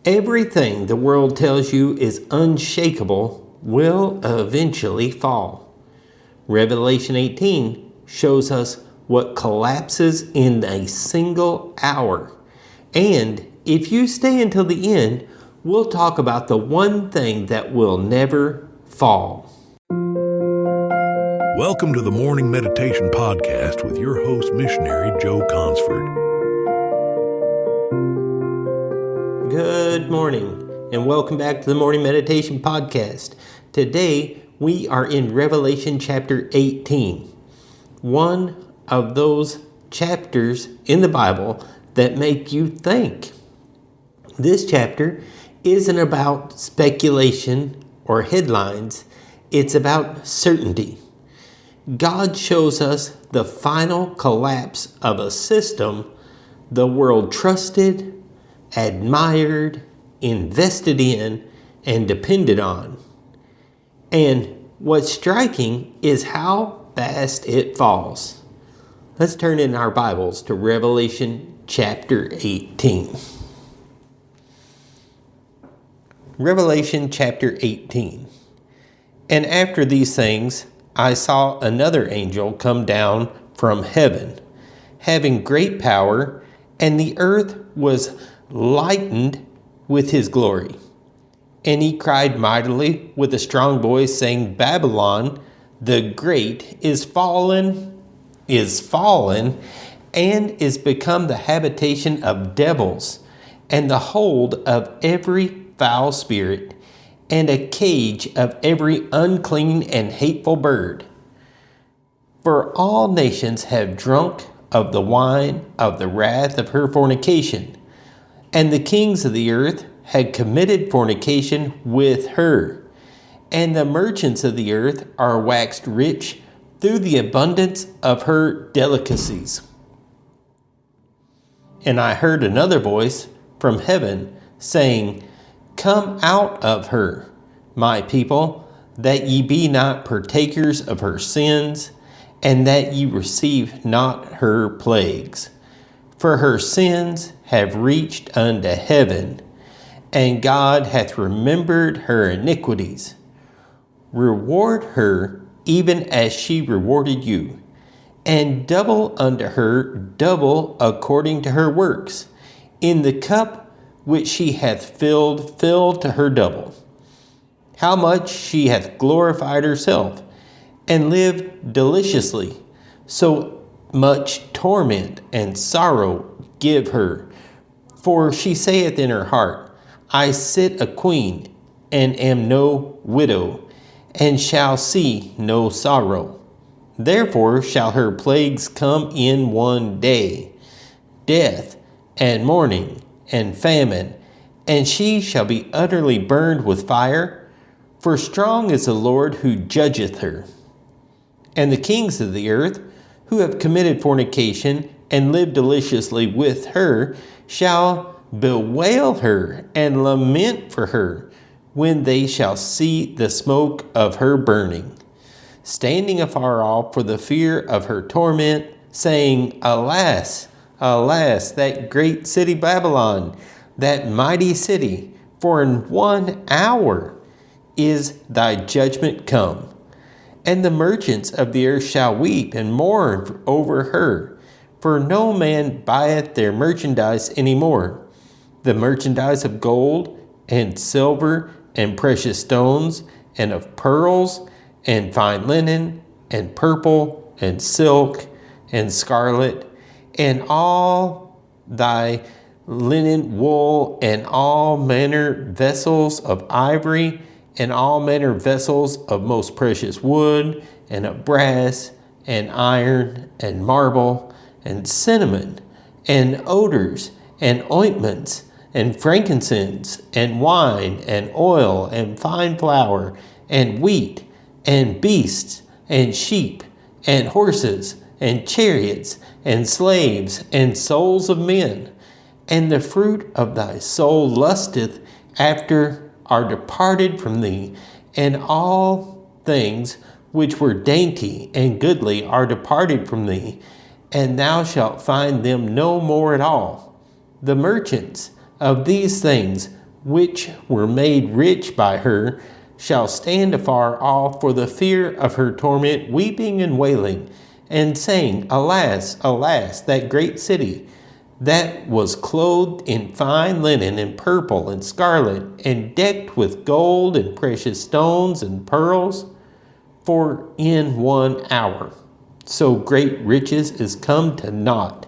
Everything the world tells you is unshakable will eventually fall. Revelation 18 shows us what collapses in a single hour. And if you stay until the end, we'll talk about the one thing that will never fall. Welcome to the Morning Meditation Podcast with your host, missionary Joe Consford. Good morning, and welcome back to the Morning Meditation Podcast. Today, we are in Revelation chapter 18, one of those chapters in the Bible that make you think. This chapter isn't about speculation or headlines, it's about certainty. God shows us the final collapse of a system the world trusted, admired, invested in, and depended on. And what's striking is how fast it falls. Let's turn in our Bibles to Revelation chapter 18. Revelation chapter 18. And after these things, I saw another angel come down from heaven, having great power, and the earth was lightened with his glory. And he cried mightily with a strong voice, saying, Babylon the great is fallen, and is become the habitation of devils, and the hold of every foul spirit, and a cage of every unclean and hateful bird. For all nations have drunk of the wine of the wrath of her fornication, and the kings of the earth had committed fornication with her, and the merchants of the earth are waxed rich through the abundance of her delicacies. And I heard another voice from heaven saying, Come out of her, my people, that ye be not partakers of her sins, and that ye receive not her plagues. For her sins have reached unto heaven, and God hath remembered her iniquities. Reward her even as she rewarded you, and double unto her double according to her works. In the cup which she hath filled, fill to her double. How much she hath glorified herself, and lived deliciously, so much torment and sorrow give her. For she saith in her heart, I sit a queen, and am no widow, and shall see no sorrow. Therefore shall her plagues come in one day, death, and mourning, and famine, and she shall be utterly burned with fire, for strong is the Lord who judgeth her. And the kings of the earth, who have committed fornication and lived deliciously with her, shall bewail her and lament for her when they shall see the smoke of her burning, standing afar off for the fear of her torment, saying, Alas, alas, that great city Babylon, that mighty city, for in 1 hour is thy judgment come. And the merchants of the earth shall weep and mourn over her, for no man buyeth their merchandise any more, the merchandise of gold and silver and precious stones, and of pearls and fine linen, and purple and silk and scarlet, and all thy linen, wool, and all manner vessels of ivory, and all manner vessels of most precious wood, and of brass, and iron, and marble, and cinnamon, and odors, and ointments, and frankincense, and wine, and oil, and fine flour, and wheat, and beasts, and sheep, and horses, and chariots, and slaves, and souls of men. And the fruit of thy soul lusteth after are departed from thee, and all things which were dainty and goodly are departed from thee, and thou shalt find them no more at all. The merchants of these things which were made rich by her, shall stand afar off for the fear of her torment, weeping and wailing, and saying, Alas, alas, that great city, that was clothed in fine linen and purple and scarlet, and decked with gold and precious stones and pearls, for in 1 hour so great riches is come to naught,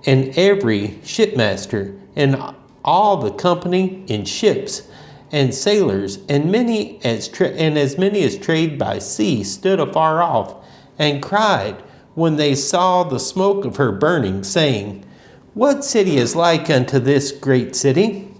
and every shipmaster and all the company in ships and sailors and as many as trade by sea stood afar off and cried when they saw the smoke of her burning, saying, What city is like unto this great city?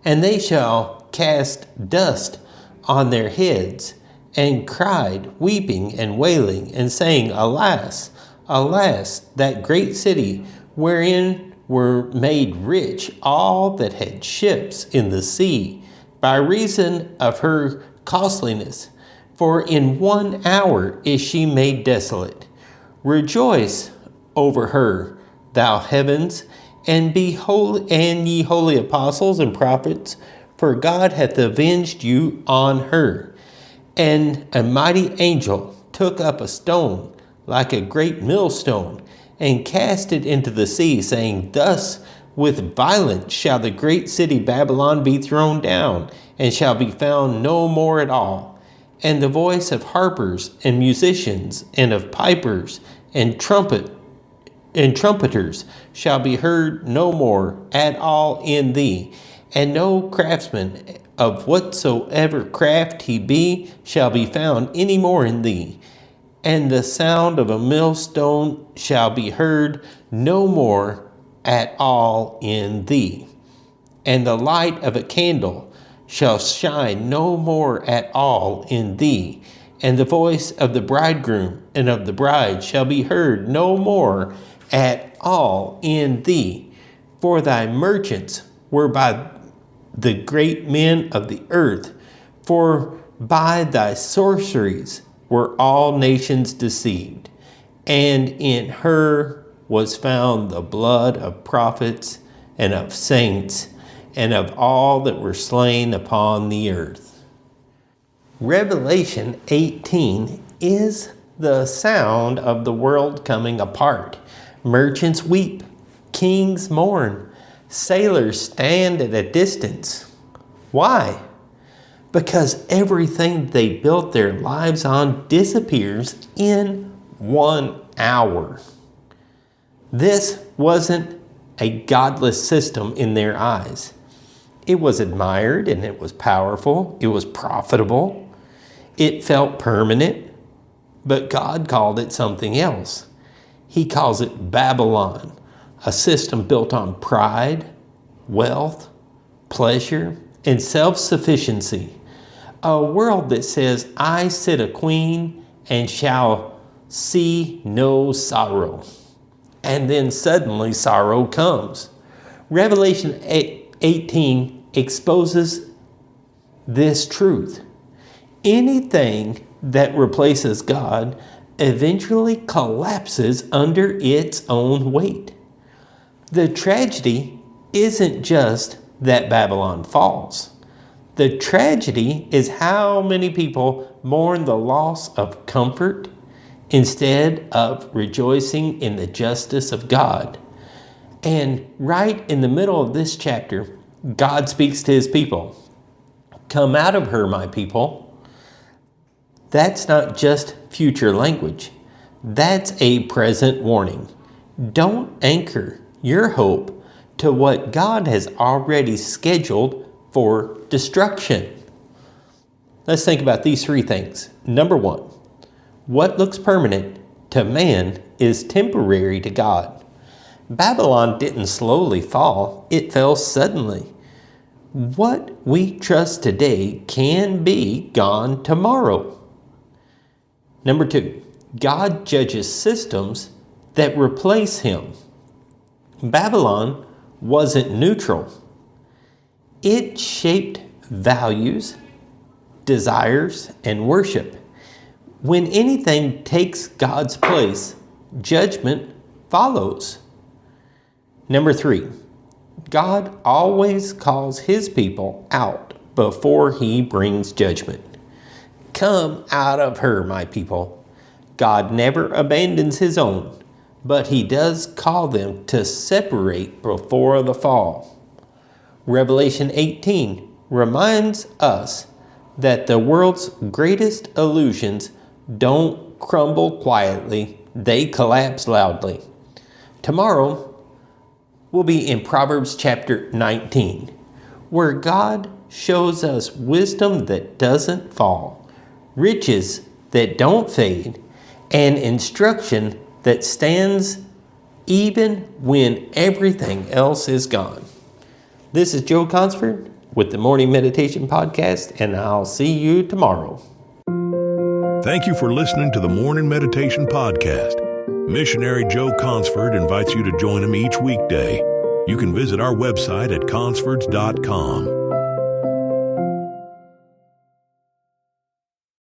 And they shall cast dust on their heads, and cried, weeping and wailing, and saying, Alas, alas, that great city, wherein were made rich all that had ships in the sea, by reason of her costliness. For in 1 hour is she made desolate. Rejoice over her, thou heavens, and be holy, and ye holy apostles and prophets, for God hath avenged you on her. And a mighty angel took up a stone like a great millstone, and cast it into the sea, saying, Thus with violence shall the great city Babylon be thrown down, and shall be found no more at all. And the voice of harpers and musicians, and of pipers and trumpeters shall be heard no more at all in thee, and no craftsman of whatsoever craft he be shall be found any more in thee. And the sound of a millstone shall be heard no more at all in thee. And the light of a candle shall shine no more at all in thee. And the voice of the bridegroom and of the bride shall be heard no more at all in thee. For thy merchants were by the great men of the earth, for by thy sorceries were all nations deceived. And in her was found the blood of prophets and of saints and of all that were slain upon the earth. Revelation 18 is the sound of the world coming apart. Merchants weep, kings mourn, sailors stand at a distance. Why? Because everything they built their lives on disappears in 1 hour. This wasn't a godless system in their eyes. It was admired, and it was powerful. It was profitable. It felt permanent. But God called it something else. He calls it Babylon, a system built on pride, wealth, pleasure, and self-sufficiency. A world that says, I sit a queen and shall see no sorrow. And then suddenly sorrow comes. Revelation 18 exposes this truth. Anything that replaces God eventually collapses under its own weight. The tragedy isn't just that Babylon falls. The tragedy is how many people mourn the loss of comfort instead of rejoicing in the justice of God. And right in the middle of this chapter, God speaks to his people. Come out of her, my people. That's not just future language. That's a present warning. Don't anchor your hope to what God has already scheduled for destruction. Let's think about these three things. Number one, what looks permanent to man is temporary to God. Babylon didn't slowly fall, it fell suddenly. What we trust today can be gone tomorrow. Number two, God judges systems that replace him. Babylon wasn't neutral. It shaped values, desires, and worship. When anything takes God's place, judgment follows. Number three, God always calls his people out before he brings judgment. Come out of her, my people. God never abandons his own, but he does call them to separate before the fall. Revelation 18 reminds us that the world's greatest illusions don't crumble quietly, they collapse loudly. Tomorrow, we'll be in Proverbs chapter 19, where God shows us wisdom that doesn't fall, riches that don't fade, and instruction that stands even when everything else is gone. This is Joe Consford with the Morning Meditation Podcast, and I'll see you tomorrow. Thank you for listening to the Morning Meditation Podcast. Missionary Joe Consford invites you to join him each weekday. You can visit our website at consfords.com.